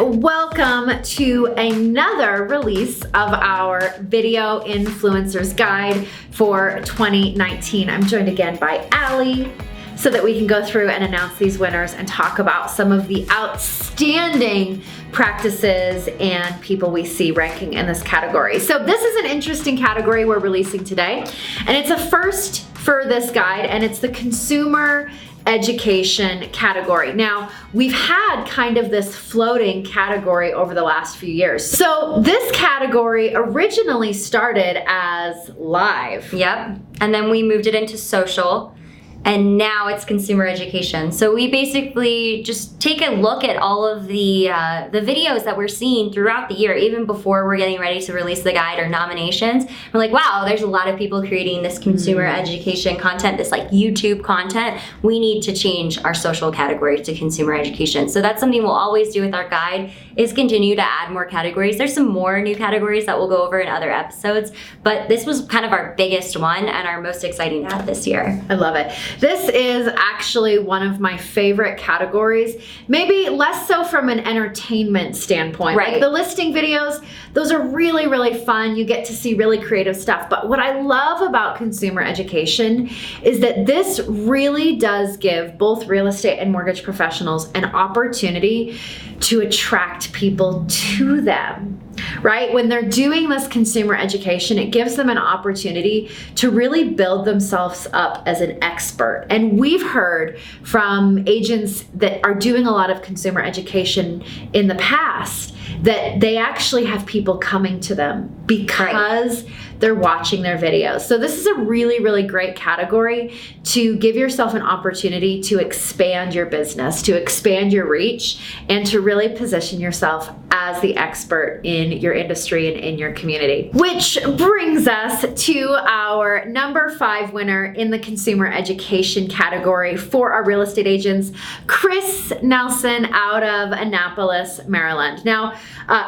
welcome to another release of our Video Influencers Guide for 2019. I'm joined again by Allie so that we can go through and announce these winners and talk about some of the outstanding practices and people we see ranking in this category. So this is an interesting category we're releasing today, and it's a first for this guide, and it's the consumer education category. Now, we've had kind of this floating category over the last few years. So this category originally started as live. Yep, and then we moved it into social, and now it's consumer education. So we basically just take a look at all of the videos that we're seeing throughout the year, even before we're getting ready to release the guide or nominations. We're like, wow, there's a lot of people creating this consumer education content, this like YouTube content. We need to change our social category to consumer education. So that's something we'll always do with our guide, is continue to add more categories. There's some more new categories that we'll go over in other episodes, but this was kind of our biggest one and our most exciting ad this year. I love it. This is actually one of my favorite categories, maybe less so from an entertainment standpoint. Right. Like the listing videos, those are really, really fun. You get to see really creative stuff. But what I love about consumer education is that this really does give both real estate and mortgage professionals an opportunity to attract people to them. Right? When they're doing this consumer education, it gives them an opportunity to really build themselves up as an expert. And we've heard from agents that are doing a lot of consumer education in the past that they actually have people coming to them because they're watching their videos. So this is a really, really great category to give yourself an opportunity to expand your business, to expand your reach, and to really position yourself as the expert in your industry and in your community. Which brings us to our number 5 winner in the consumer education category for our real estate agents, Chris Nelson out of Annapolis, Maryland. Now,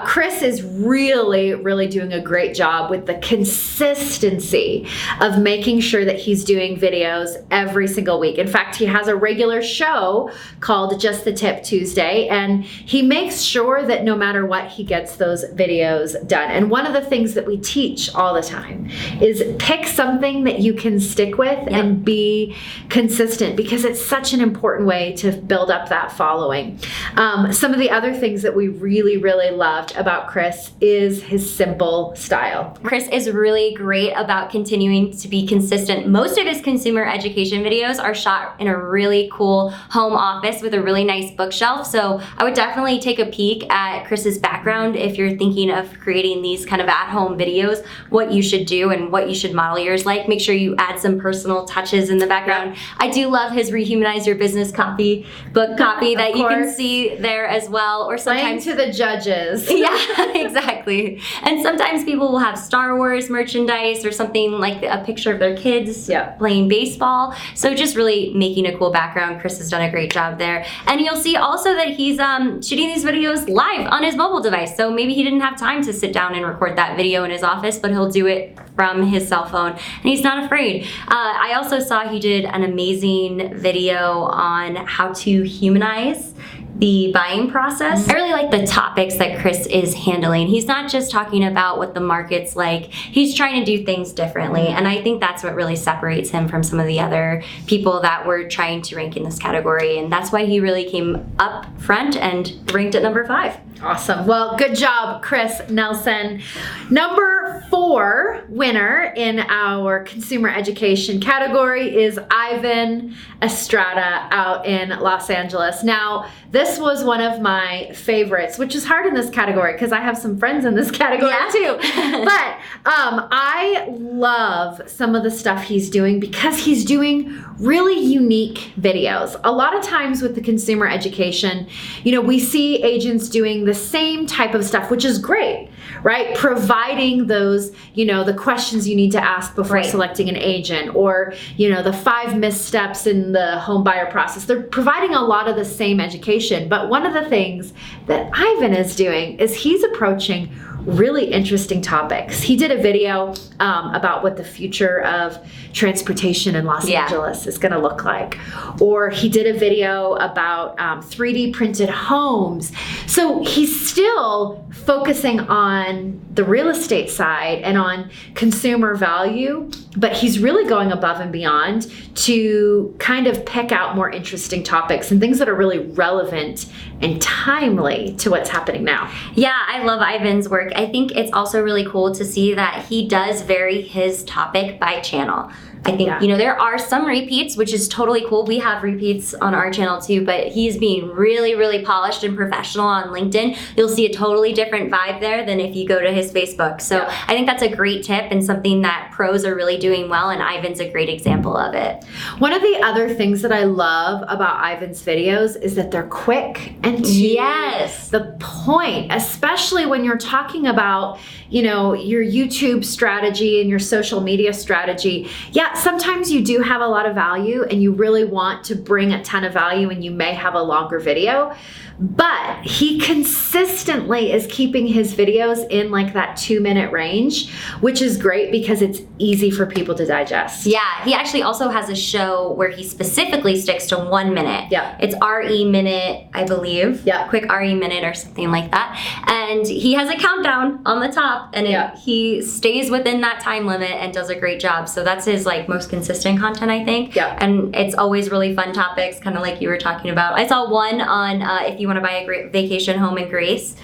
Chris is really, really doing a great job with the consistency of making sure that he's doing videos every single week. In fact, he has a regular show called Just the Tip Tuesday, and he makes sure that no matter what, he gets those videos done. And one of the things that we teach all the time is pick something that you can stick with and be consistent, because it's such an important way to build up that following. Some of the other things that we really, really loved about Chris is his simple style. Chris is really great about continuing to be consistent. Most of his consumer education videos are shot in a really cool home office with a really nice bookshelf. So I would definitely take a peek at Chris's background if you're thinking of creating these kind of at-home videos, what you should do and what you should model yours like. Make sure you add some personal touches in the background. Yep. I do love his Rehumanize Your Business book copy that you can see there as well. Or sometimes to the judges. Yeah, exactly. And sometimes people will have Star Wars merchandise or something like a picture of their kids playing baseball. So just really making a cool background. Chris has done a great job there. And you'll see also that he's shooting these videos live on his mobile device. So maybe he didn't have time to sit down and record that video in his office, but he'll do it from his cell phone, and he's not afraid. I also saw he did an amazing video on how to humanize the buying process. I really like the topics that Chris is handling. He's not just talking about what the market's like, he's trying to do things differently, and I think that's what really separates him from some of the other people that were trying to rank in this category, and that's why he really came up front and ranked at number 5. Awesome. Well, good job, Chris Nelson. Number 4 winner in our consumer education category is Ivan Estrada out in Los Angeles. Now, this was one of my favorites, which is hard in this category because I have some friends in this category too. But I love some of the stuff he's doing because he's doing really unique videos. A lot of times with the consumer education, we see agents doing the same type of stuff, which is great, right? Providing those, the questions you need to ask before selecting an agent, or, the 5 missteps in the home buyer process. They're providing a lot of the same education. But one of the things that Ivan is doing is he's approaching really interesting topics. He did a video about what the future of transportation in Los Angeles is going to look like. Or he did a video about 3D printed homes. So he's still focusing on the real estate side and on consumer value, but he's really going above and beyond to kind of pick out more interesting topics and things that are really relevant and timely to what's happening now. Yeah, I love Ivan's work. I think it's also really cool to see that he does vary his topic by channel. I think, there are some repeats, which is totally cool. We have repeats on our channel too, but he's being really, really polished and professional on LinkedIn. You'll see a totally different vibe there than if you go to his Facebook. So I think that's a great tip and something that pros are really doing well, and Ivan's a great example of it. One of the other things that I love about Ivan's videos is that they're quick and to the point, especially when you're talking about, your YouTube strategy and your social media strategy. Yeah, sometimes you do have a lot of value and you really want to bring a ton of value and you may have a longer video, but he consistently is keeping his videos in like that 2-minute range, which is great because it's easy for people to digest. Yeah, he actually also has a show where he specifically sticks to 1 minute. Yeah. It's RE minute, I believe. Yeah. Quick RE minute or something like that. And he has a countdown on the top, and he stays within that time limit and does a great job. So that's his most consistent content, I think. Yeah. And it's always really fun topics, kind of like you were talking about. I saw one on if you want to buy a great vacation home in Greece.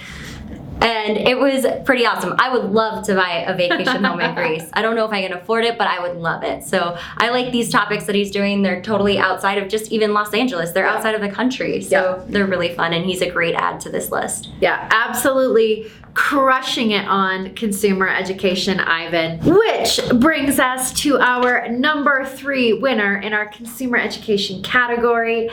And it was pretty awesome. I would love to buy a vacation home in Greece. I don't know if I can afford it, but I would love it. So I like these topics that he's doing. They're totally outside of just even Los Angeles. They're outside of the country. So they're really fun, and he's a great add to this list. Yeah, absolutely crushing it on consumer education, Ivan. Which brings us to our number 3 winner in our consumer education category.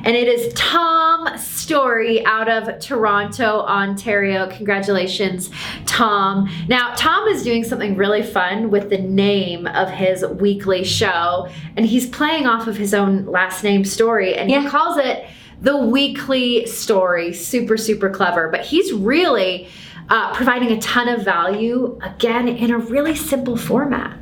And it is Tom Storey out of Toronto, Ontario. Congratulations, Tom. Now, Tom is doing something really fun with the name of his weekly show, and he's playing off of his own last name, Storey, and he calls it The Weekly Story. Super, super clever. But he's really providing a ton of value, again, in a really simple format.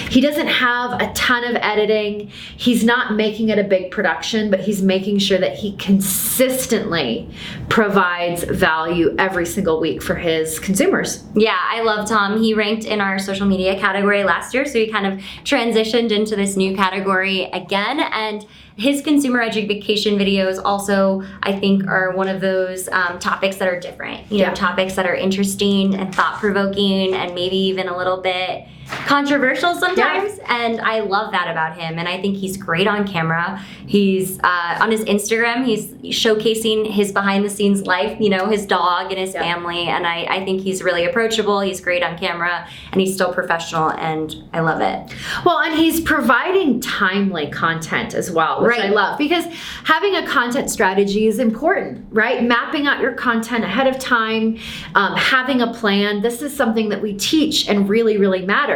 He doesn't have a ton of editing. He's not making it a big production, but he's making sure that he consistently provides value every single week for his consumers. Yeah, I love Tom. He ranked in our social media category last year, so he kind of transitioned into this new category again. And his consumer education videos also, I think, are one of those topics that are different. Topics that are interesting and thought-provoking and maybe even a little bit controversial sometimes, and I love that about him. And I think he's great on camera. He's on his Instagram, he's showcasing his behind-the-scenes life, his dog and his family, and I think he's really approachable. He's great on camera, and he's still professional, and I love it. Well, and he's providing timely content as well, which I love, because having a content strategy is important, right? Mapping out your content ahead of time, having a plan. This is something that we teach and really, really matters.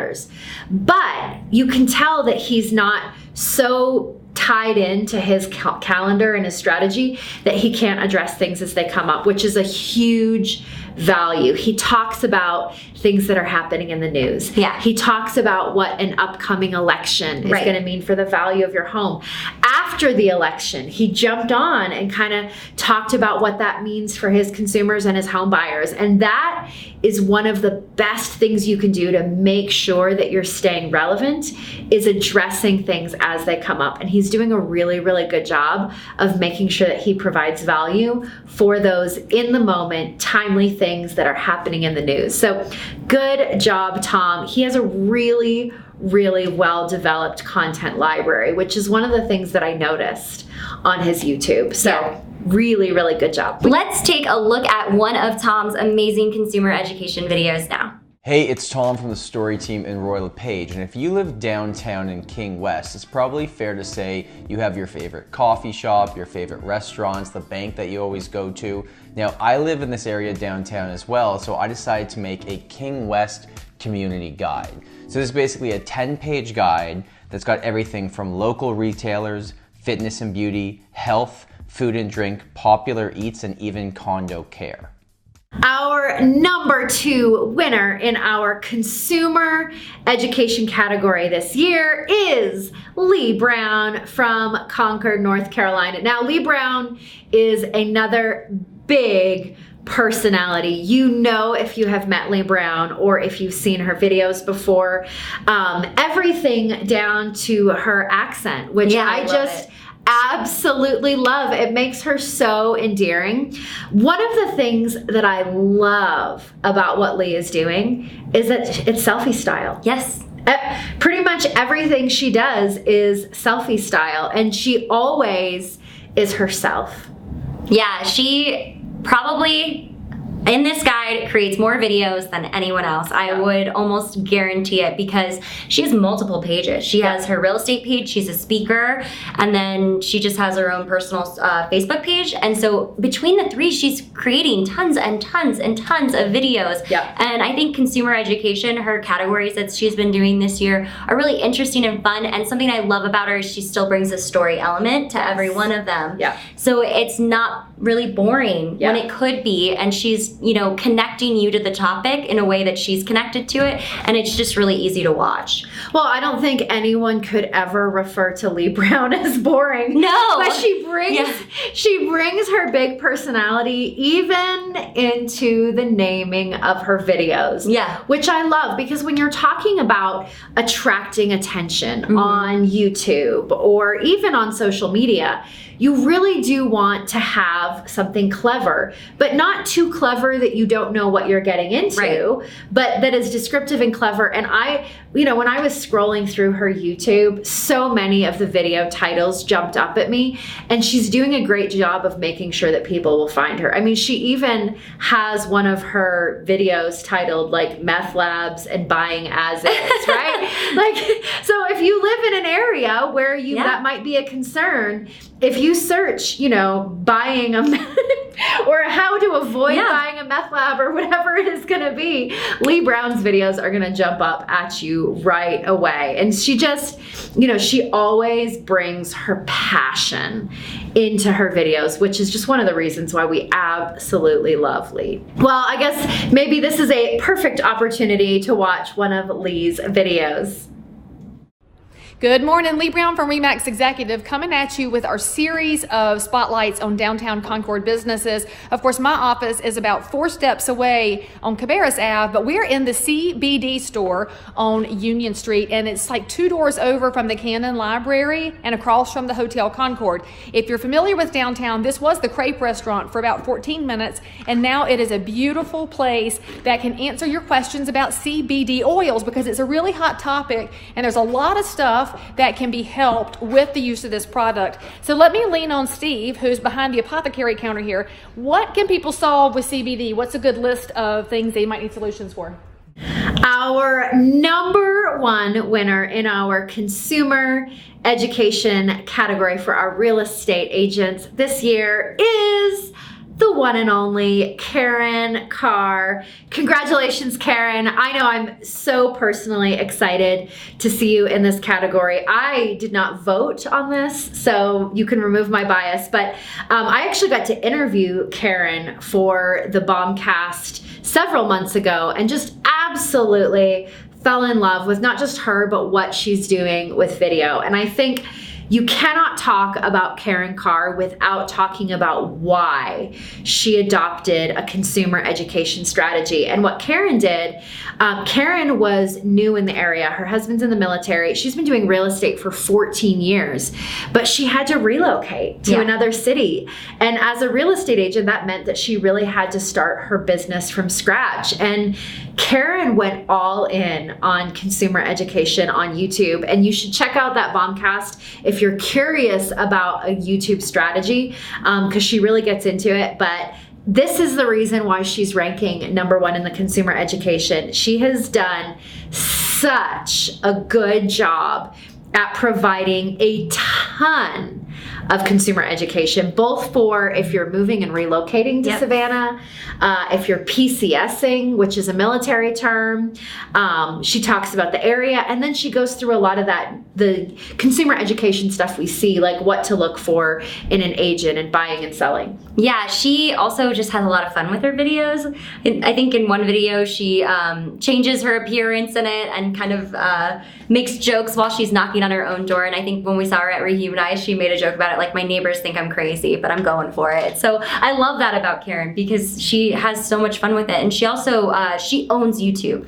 But you can tell that he's not so tied into his calendar and his strategy that he can't address things as they come up, which is a huge value. He talks about things that are happening in the news. Yeah. He talks about what an upcoming election is going to mean for the value of your home. After the election, he jumped on and kind of talked about what that means for his consumers and his home buyers. And that is one of the best things you can do to make sure that you're staying relevant, is addressing things as they come up. And he's doing a really, really good job of making sure that he provides value for those in the moment, timely things that are happening in the news. So good job, Tom. He has a really, really well-developed content library, which is one of the things that I noticed on his YouTube. So really, really good job. Let's take a look at one of Tom's amazing consumer education videos now. Hey, it's Tom from the Storey team in Royal LePage, and if you live downtown in King West, it's probably fair to say you have your favorite coffee shop, your favorite restaurants, the bank that you always go to. Now, I live in this area downtown as well, so I decided to make a King West community guide. So this is basically a 10-page guide that's got everything from local retailers, fitness and beauty, health, food and drink, popular eats, and even condo care. Our number 2 winner in our consumer education category this year is Leigh Brown from Concord, North Carolina. Now, Leigh Brown is another big personality. You know, if you have met Leigh Brown or if you've seen her videos before, everything down to her accent, which I just absolutely love. It makes her so endearing. One of the things that I love about what Leigh is doing is that it's selfie style. Yes. Pretty much everything she does is selfie style, and she always is herself. Yeah, she probably in this guide creates more videos than anyone else. I would almost guarantee it, because she has multiple pages. She has her real estate page, she's a speaker, and then she just has her own personal Facebook page. And so between the three, she's creating tons and tons and tons of videos. And I think consumer education, her categories that she's been doing this year, are really interesting and fun. And something I love about her is she still brings a story element to every one of them. So it's not really boring when it could be, and she's, you know, connecting you to the topic in a way that she's connected to it, and it's just really easy to watch. Well, I don't think anyone could ever refer to Leigh Brown as boring. No, but she brings her big personality even into the naming of her videos. Which I love, because when you're talking about attracting attention on YouTube or even on social media, you really do want to have something clever, but not too clever that you don't know what you're getting into, but that is descriptive and clever. And when I was scrolling through her YouTube, so many of the video titles jumped up at me, and she's doing a great job of making sure that people will find her. I mean, she even has one of her videos titled like Meth Labs and Buying As Is, right? Like, so if you live in an area where that might be a concern, if you search, buying a or how to avoid buying a meth lab or whatever it is going to be, Leigh Brown's videos are going to jump up at you right away. And she just, she always brings her passion into her videos, which is just one of the reasons why we absolutely love Leigh. Well, I guess maybe this is a perfect opportunity to watch one of Leigh's videos. Good morning, Leigh Brown from RE/MAX Executive, coming at you with our series of spotlights on downtown Concord businesses. Of course, my office is about 4 steps away on Cabarrus Ave, but we're in the CBD store on Union Street, and it's like 2 doors over from the Cannon Library and across from the Hotel Concord. If you're familiar with downtown, this was the Crepe restaurant for about 14 minutes, and now it is a beautiful place that can answer your questions about CBD oils, because it's a really hot topic, and there's a lot of stuff that can be helped with the use of this product. So let me lean on Steve, who's behind the apothecary counter here. What can people solve with CBD? What's a good list of things they might need solutions for? Our number 1 winner in our consumer education category for our real estate agents this year is the one and only Karin Carr. Congratulations, Karin. I know I'm so personally excited to see you in this category. I did not vote on this, so you can remove my bias, but I actually got to interview Karin for the Bombcast several months ago, and just absolutely fell in love with not just her, but what she's doing with video. And I think you cannot talk about Karin Carr without talking about why she adopted a consumer education strategy. And what Karin did, Karin was new in the area. Her husband's in the military. She's been doing real estate for 14 years, but she had to relocate to another city. And as a real estate agent, that meant that she really had to start her business from scratch. And Karin went all in on consumer education on YouTube, and you should check out that Bombcast if you're curious about a YouTube strategy, because she really gets into it. But this is the reason why she's ranking number 1 in the consumer education. She has done such a good job at providing a ton of consumer education, both for if you're moving and relocating to Savannah, if you're PCSing, which is a military term. She talks about the area, and then she goes through a lot of the consumer education stuff we see, like what to look for in an agent and buying and selling. Yeah, she also just has a lot of fun with her videos. I think in one video she changes her appearance in it and kind of makes jokes while she's knocking on her own door. And I think when we saw her at Rehumanize, she made a joke about it it. Like my neighbors think I'm crazy, but I'm going for it. So I love that about Karin because she has so much fun with it. And she also, she owns YouTube.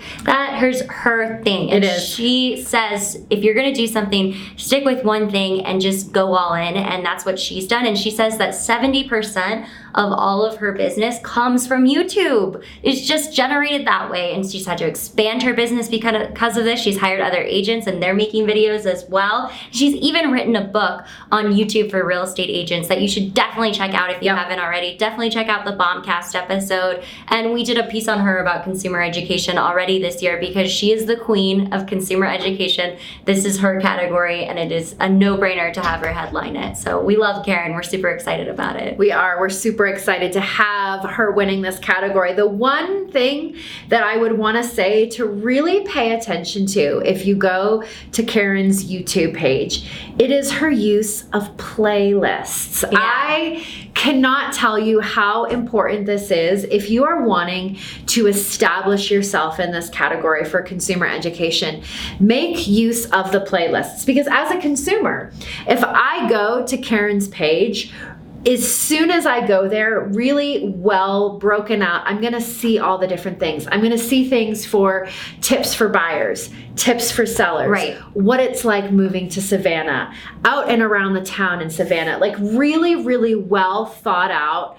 Here's her thing. And she says, if you're gonna do something, stick with one thing and just go all in. And that's what she's done. And she says that 70% of all of her business comes from YouTube. It's just generated that way. And she's had to expand her business because of this. She's hired other agents and they're making videos as well. She's even written a book on YouTube for real estate agents that you should definitely check out if you haven't already. Definitely check out the Bombcast episode. And we did a piece on her about consumer education already this year because she is the queen of consumer education. This is her category and it is a no-brainer to have her headline it. So we love Karin. We're super excited about it. We are. We're super excited to have her winning this category. The one thing that I would want to say to really pay attention to if you go to Karin's YouTube page, it is her use of playlists. Yeah. I cannot tell you how important this is if you are wanting to establish yourself in this category for consumer education. Make use of the playlists because as a consumer, if I go to Karin's page, as soon as I go there, really well broken out, I'm gonna see all the different things. I'm gonna see things for tips for buyers, tips for sellers, what it's like moving to Savannah, out and around the town in Savannah, like really, really well thought out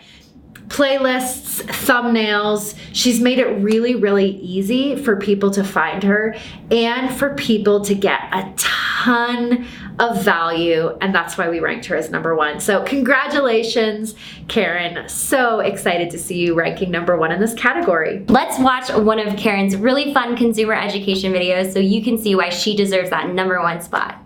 playlists, thumbnails. She's made it really, really easy for people to find her and for people to get a ton of value. And that's why we ranked her as #1. So congratulations, Karin. So excited to see you ranking #1 in this category. Let's watch one of Karin's really fun consumer education videos so you can see why she deserves that #1 spot.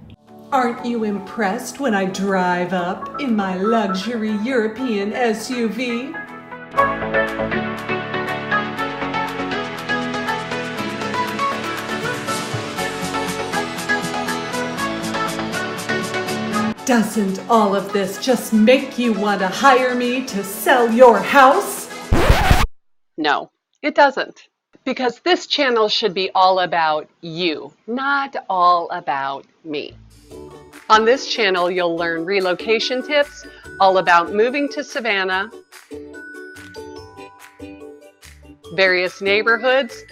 Aren't you impressed when I drive up in my luxury European SUV? Doesn't all of this just make you want to hire me to sell your house? No, it doesn't. Because this channel should be all about you, not all about me. On this channel, you'll learn relocation tips, all about moving to Savannah, various neighborhoods,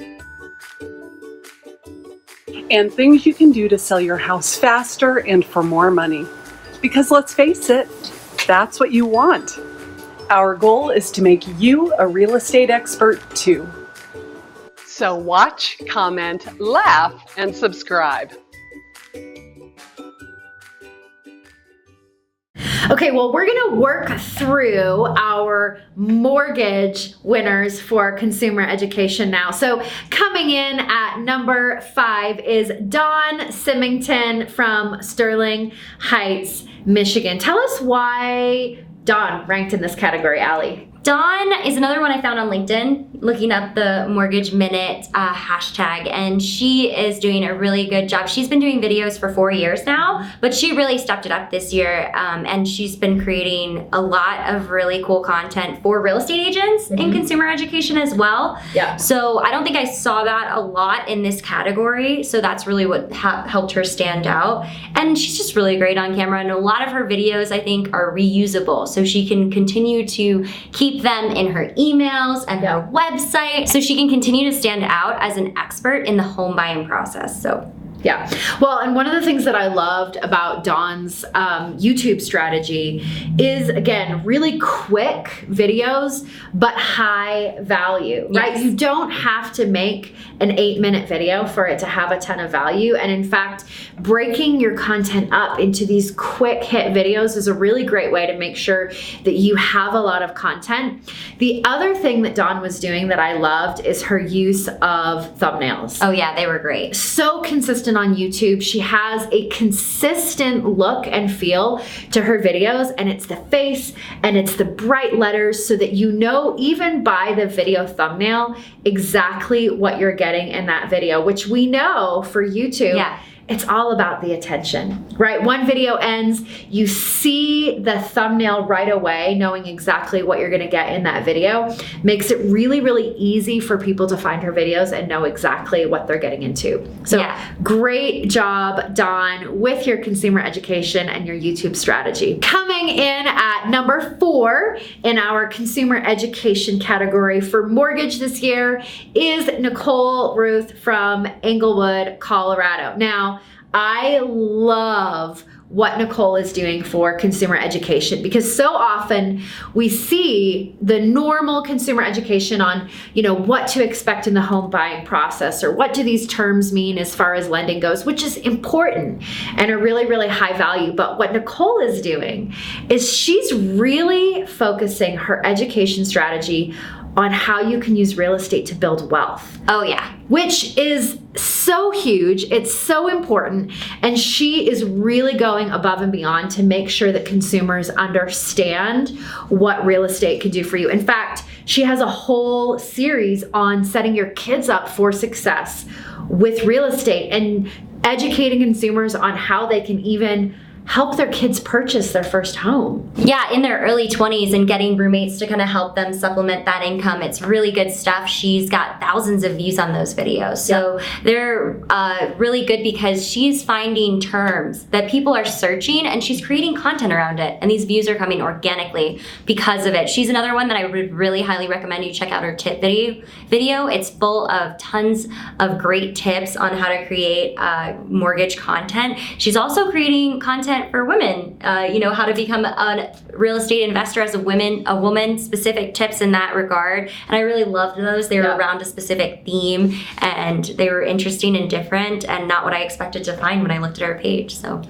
and things you can do to sell your house faster and for more money. Because let's face it, that's what you want. Our goal is to make you a real estate expert too. So watch, comment, laugh, and subscribe. Okay, well, we're gonna work through our mortgage winners for consumer education now. So coming in at #5 is Dawn Symington from Sterling Heights, Michigan. Tell us why Dawn ranked in this category, Allie. Dawn is another one I found on LinkedIn, looking up the Mortgage Minute hashtag, and she is doing a really good job. She's been doing videos for 4 years now, but she really stepped it up this year, and she's been creating a lot of really cool content for real estate agents in consumer education as well. Yeah. So I don't think I saw that a lot in this category, so that's really what helped her stand out. And she's just really great on camera, and a lot of her videos I think are reusable, so she can continue to keep them in her emails and her website so she can continue to stand out as an expert in the home buying process. So yeah. Well, and one of the things that I loved about Dawn's YouTube strategy is, again, really quick videos, but high value, right? You don't have to make an 8-minute video for it to have a ton of value. And in fact, breaking your content up into these quick hit videos is a really great way to make sure that you have a lot of content. The other thing that Dawn was doing that I loved is her use of thumbnails. oh yeah, they were great. So consistent on YouTube. She has a consistent look and feel to her videos, and it's the face and it's the bright letters so that you know even by the video thumbnail exactly what you're getting in that video, which we know for YouTube it's all about the attention, right? One video ends, you see the thumbnail right away, knowing exactly what you're gonna get in that video. Makes it really, really easy for people to find her videos and know exactly what they're getting into. So great job, Dawn, with your consumer education and your YouTube strategy. Coming in at number 4 in our consumer education category for mortgage this year is Nicole Rueth from Englewood, Colorado. Now, I love what Nicole is doing for consumer education, because so often we see the normal consumer education on, what to expect in the home buying process, or what do these terms mean as far as lending goes, which is important and a really, really high value. But what Nicole is doing is she's really focusing her education strategy on how you can use real estate to build wealth. Oh yeah. Which is so huge, it's so important, and she is really going above and beyond to make sure that consumers understand what real estate can do for you. In fact, she has a whole series on setting your kids up for success with real estate and educating consumers on how they can even help their kids purchase their first home. Yeah, in their early 20s, and getting roommates to kind of help them supplement that income. It's really good stuff. She's got thousands of views on those videos. So they're really good because she's finding terms that people are searching, and she's creating content around it. And these views are coming organically because of it. She's another one that I would really highly recommend you check out her tip video. It's full of tons of great tips on how to create mortgage content. She's also creating content for women, how to become a real estate investor as a woman, specific tips in that regard. And I really loved those. They were around a specific theme, and they were interesting and different, and not what I expected to find when I looked at her page. So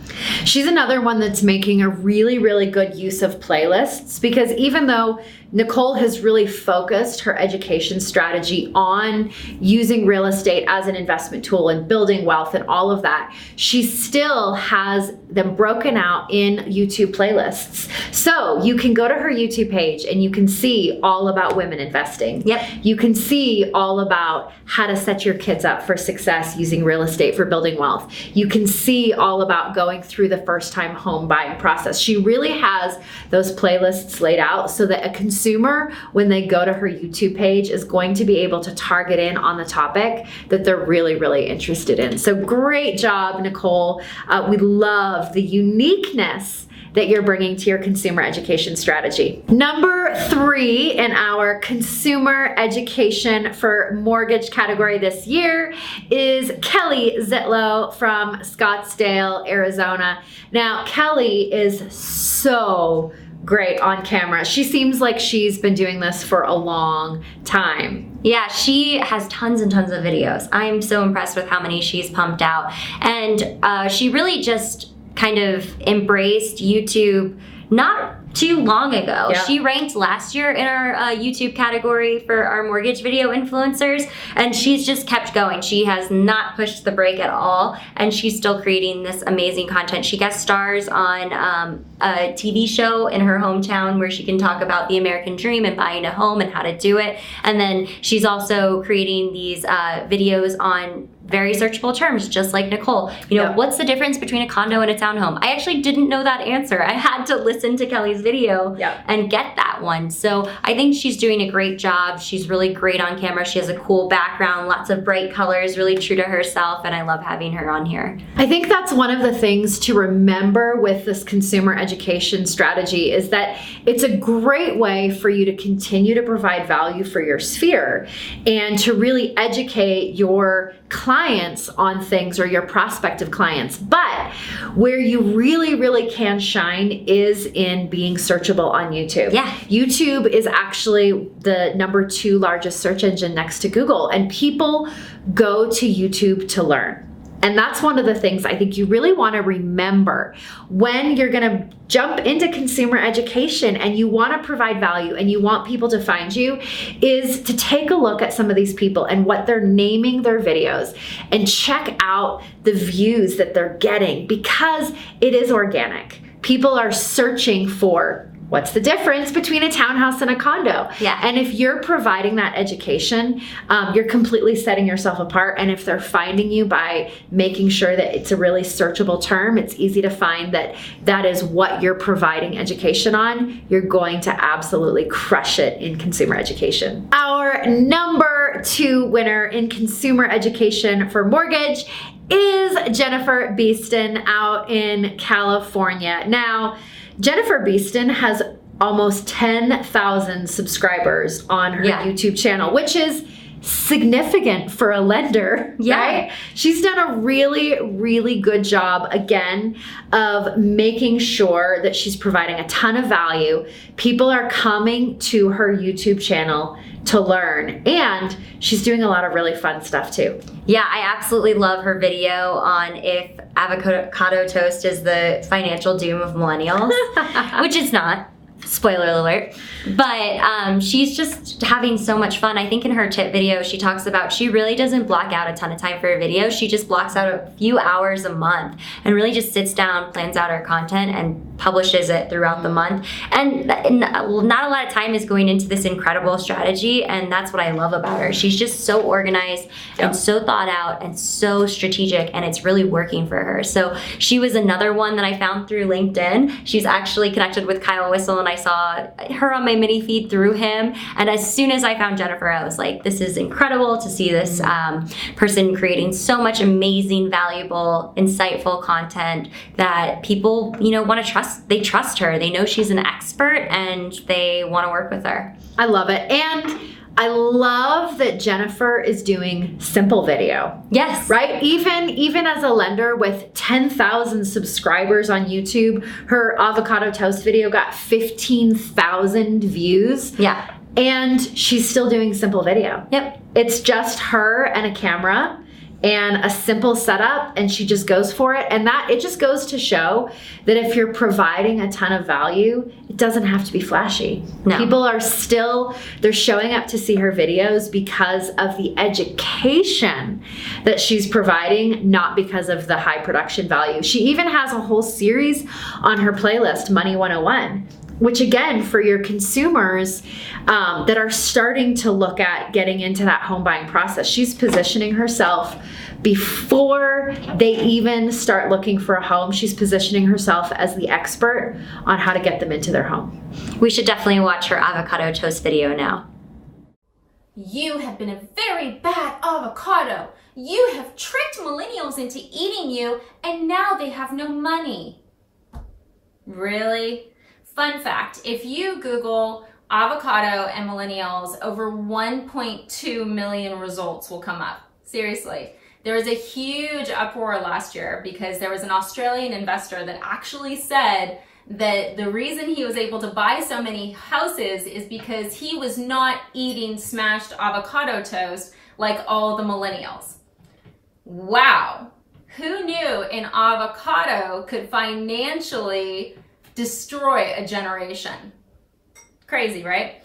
she's another one that's making a really, really good use of playlists, because even though Nicole has really focused her education strategy on using real estate as an investment tool and building wealth and all of that, she still has them broken out in YouTube playlists. So you can go to her YouTube page and you can see all about women investing. Yep. You can see all about how to set your kids up for success using real estate for building wealth. You can see all about going through the first time home buying process. She really has those playlists laid out so that a consumer, when they go to her YouTube page, is going to be able to target in on the topic that they're really, really interested in. So great job, Nicole. We love the uniqueness that you're bringing to your consumer education strategy. Number 3 in our consumer education for mortgage category this year is Kelly Zitlow from Scottsdale, Arizona. Now, Kelly is so great on camera. She seems like she's been doing this for a long time. Yeah, she has tons and tons of videos. I am so impressed with how many she's pumped out. And she really just kind of embraced YouTube not too long ago. Yeah. She ranked last year in our YouTube category for our mortgage video influencers, and she's just kept going. She has not pushed the brake at all, and she's still creating this amazing content. She guest stars on a TV show in her hometown where she can talk about the American dream and buying a home and how to do it. And then she's also creating these videos on very searchable terms, just like Nicole. What's the difference between a condo and a townhome? I actually didn't know that answer. I had to listen to Kelly's video and get that one. So I think she's doing a great job. She's really great on camera. She has a cool background, lots of bright colors, really true to herself, and I love having her on here. I think that's one of the things to remember with this consumer education strategy is that it's a great way for you to continue to provide value for your sphere and to really educate your clients on things, or your prospective clients. But where you really, really can shine is in being searchable on YouTube. Yeah. YouTube is actually the number 2 largest search engine next to Google, and people go to YouTube to learn. And that's one of the things I think you really want to remember when you're going to jump into consumer education and you want to provide value and you want people to find you, is to take a look at some of these people and what they're naming their videos and check out the views that they're getting, because it is organic. People are searching for what's the difference between a townhouse and a condo? Yeah. And if you're providing that education, you're completely setting yourself apart. And if they're finding you by making sure that it's a really searchable term, it's easy to find that that is what you're providing education on, you're going to absolutely crush it in consumer education. Our number 2 winner in consumer education for mortgage is Jennifer Beeston out in California. Now, Jennifer Beeston has almost 10,000 subscribers on her YouTube channel, which is significant for a lender, right? She's done a really, really good job, again, of making sure that she's providing a ton of value. People are coming to her YouTube channel to learn, and she's doing a lot of really fun stuff too. Yeah, I absolutely love her video on if avocado toast is the financial doom of millennials, which it's not. Spoiler alert. But she's just having so much fun. I think in her tip video, she talks about she really doesn't block out a ton of time for her videos. She just blocks out a few hours a month and really just sits down, plans out her content, and publishes it throughout the month. And not a lot of time is going into this incredible strategy, and that's what I love about her. She's just so organized and so thought out and so strategic, and it's really working for her. So she was another one that I found through LinkedIn. She's actually connected with Kyle Whistle, and I saw her on my mini feed through him. And as soon as I found Jennifer, I was like, this is incredible to see this person creating so much amazing, valuable, insightful content that people, want to trust. They trust her. They know she's an expert and they want to work with her. I love it. And I love that Jennifer is doing simple video. Yes. Right? Even as a lender with 10,000 subscribers on YouTube, her avocado toast video got 15,000 views. Yeah. And she's still doing simple video. Yep. It's just her and a camera and a simple setup, and she just goes for it. And that, it just goes to show that if you're providing a ton of value, it doesn't have to be flashy. No. People are still, they're showing up to see her videos because of the education that she's providing, not because of the high production value. She even has a whole series on her playlist, Money 101, which again, for your consumers that are starting to look at getting into that home buying process, she's positioning herself before they even start looking for a home. She's positioning herself as the expert on how to get them into their home. We should definitely watch her avocado toast video now. You have been a very bad avocado. You have tricked millennials into eating you, and now they have no money. Really? Fun fact, if you Google avocado and millennials, over 1.2 million results will come up. Seriously. There was a huge uproar last year because there was an Australian investor that actually said that the reason he was able to buy so many houses is because he was not eating smashed avocado toast like all the millennials. Wow. Who knew an avocado could financially destroy a generation? Crazy, right?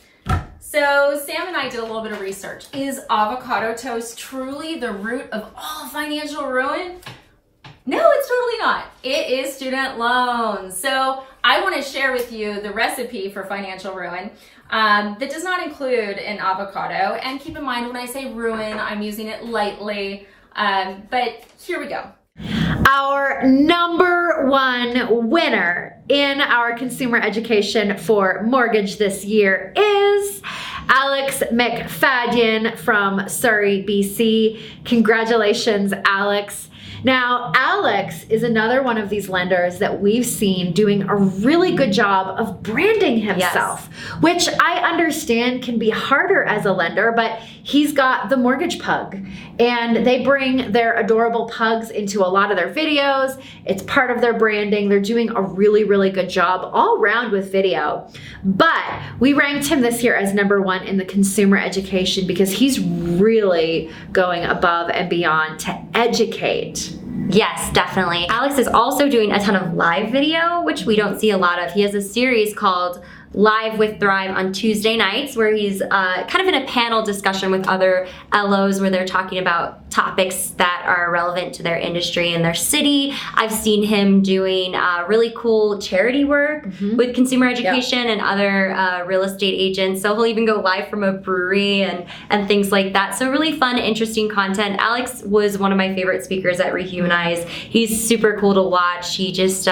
So Sam and I did a little bit of research. Is avocado toast truly the root of all financial ruin? No, it's totally not. It is student loans. So I want to share with you the recipe for financial ruin that does not include an avocado. And keep in mind, when I say ruin, I'm using it lightly. But here we go. Our number 1 winner in our consumer education for mortgage this year is Alex McFadyen from Surrey, BC. Congratulations, Alex. Now, Alex is another one of these lenders that we've seen doing a really good job of branding himself, which I understand can be harder as a lender, but he's got the Mortgage Pug, and they bring their adorable pugs into a lot of their videos. It's part of their branding. They're doing a really, really good job all around with video. But we ranked him this year as number 1 in the consumer education because he's really going above and beyond to educate. Yes, definitely. Alex is also doing a ton of live video, which we don't see a lot of. He has a series called Live with Thrive on Tuesday nights, where he's kind of in a panel discussion with other LOs where they're talking about topics that are relevant to their industry and their city. I've seen him doing really cool charity work with consumer education and other real estate agents. So he'll even go live from a brewery and things like that. So really fun, interesting content. Alex was one of my favorite speakers at Rehumanize. He's super cool to watch. He just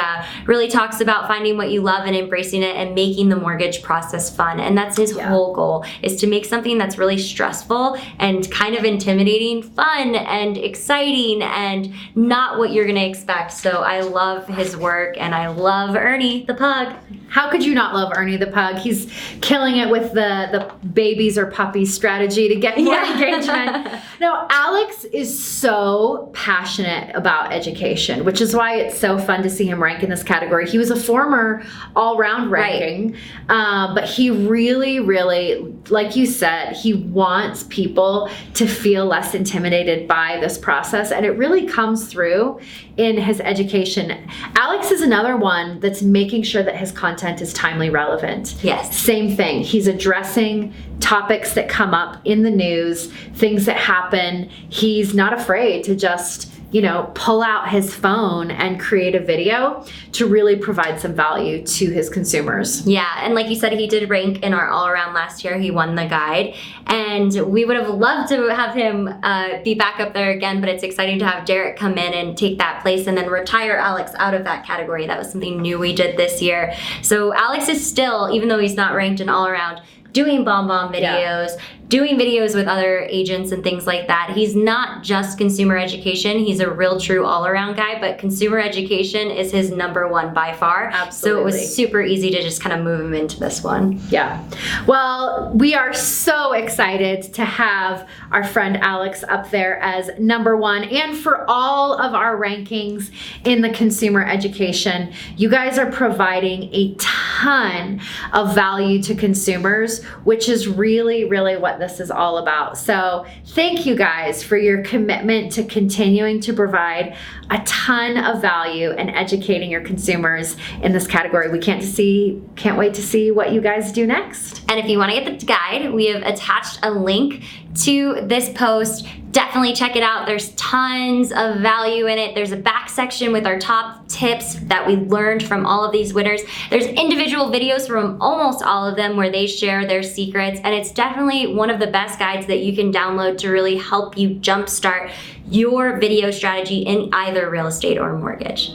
really talks about finding what you love and embracing it and making the mortgage process fun. And that's his whole goal, is to make something that's really stressful and kind of intimidating fun and exciting and not what you're gonna expect. So I love his work, and I love Ernie the pug. How could you not love Ernie the pug? He's killing it with the babies or puppies strategy to get more engagement. No, Alex is so passionate about education, which is why it's so fun to see him rank in this category. He was a former all-round ranking, but he really, like you said, he wants people to feel less intimidated by this process, and it really comes through in his education. Alex is another one that's making sure that his content is timely relevant. Yes. Same thing. He's addressing topics that come up in the news, things that happen. He's not afraid to just, you know, pull out his phone and create a video to really provide some value to his consumers. Yeah, and like you said, he did rank in our all-around last year. He won the guide, and we would have loved to have him be back up there again, but it's exciting to have Derek come in and take that place and then retire Alex out of that category. That was something new we did this year. So Alex is still, even though he's not ranked in all-around, doing BombBomb videos, doing videos with other agents and things like that. He's not just consumer education. He's a real true all-around guy, but consumer education is his #1 by far. Absolutely. So it was super easy to just kind of move him into this one. Yeah. Well, we are so excited to have our friend Alex up there as #1, and for all of our rankings in the consumer education. You guys are providing a ton of value to consumers, which is really, really what this is all about. So thank you guys for your commitment to continuing to provide a ton of value and educating your consumers in this category. We can't wait to see what you guys do next. And if you want to get the guide, we have attached a link to this post. Definitely check it out. There's tons of value in it. There's a back section with our top tips that we learned from all of these winners. There's individual videos from almost all of them where they share their secrets, and it's definitely one of the best guides that you can download to really help you jumpstart your video strategy in either real estate or mortgage.